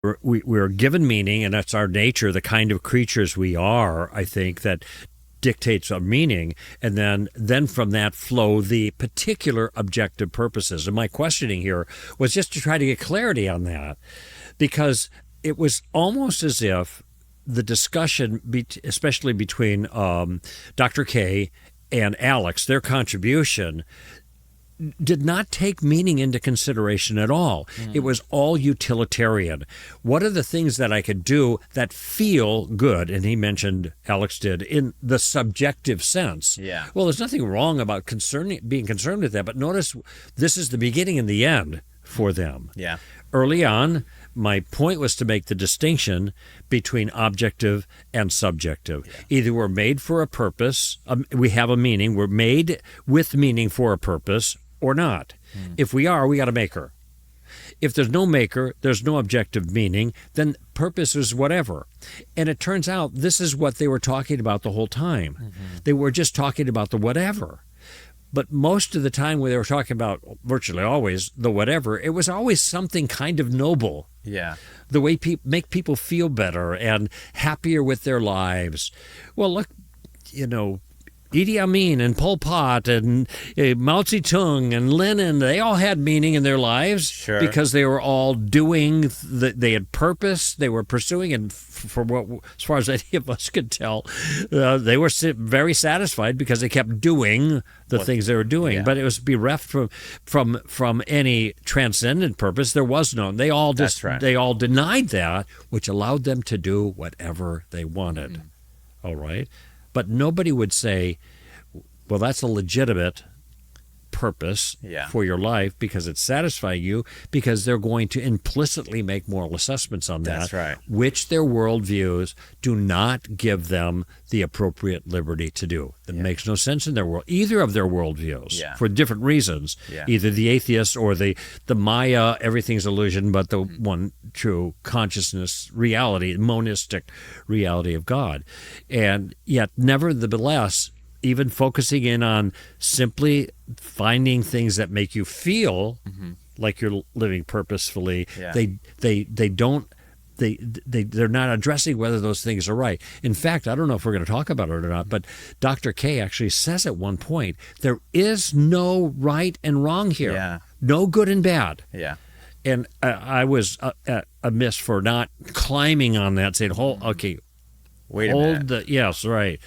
we're given meaning, and that's our nature, the kind of creatures we are, I think, that dictates a meaning, and then from that flow the particular objective purposes. And my questioning here was just to try to get clarity on that, because it was almost as if the discussion, especially between Dr. K and Alex, their contribution did not take meaning into consideration at all. It was all utilitarian. What are the things that I could do that feel good? And he mentioned, Alex did, in the subjective sense. Yeah. Well, there's nothing wrong about being concerned with that, but notice this is the beginning and the end for them. Yeah. Early on, my point was to make the distinction between objective and subjective. Yeah. Either we're made for a purpose, we have a meaning, we're made with meaning for a purpose, or not. If we are, we got a maker. If there's no maker, there's no objective meaning, then purpose is whatever. And it turns out this is what they were talking about the whole time. They were just talking about the whatever. But most of the time when they were talking about, virtually always, the whatever, it was always something kind of noble. Yeah. The way make people feel better and happier with their lives. Well, look, Idi Amin and Pol Pot and Mao Zedong and Lenin, they all had meaning in their lives because they were all doing, they had purpose, they were pursuing, and as far as any of us could tell, they were very satisfied because they kept doing the things they were doing. Yeah. But it was bereft from any transcendent purpose. There was none. They all they all denied that, which allowed them to do whatever they wanted. All right. But nobody would say, well, that's a legitimate purpose for your life because it's satisfying you, because they're going to implicitly make moral assessments on that, that's right, which their worldviews do not give them the appropriate liberty to do. It makes no sense in their world, either of their worldviews, for different reasons. Either the atheist or the Maya, everything's illusion, but the one true consciousness reality, monistic reality of God. And yet, nevertheless, even focusing in on simply finding things that make you feel like you're living purposefully, they're not addressing whether those things are right. In fact, I don't know if we're going to talk about it or not, but Dr. K actually says at one point, there is no right and wrong here. No good and bad. And I was amiss for not climbing on that, saying, wait a minute. Yes, right.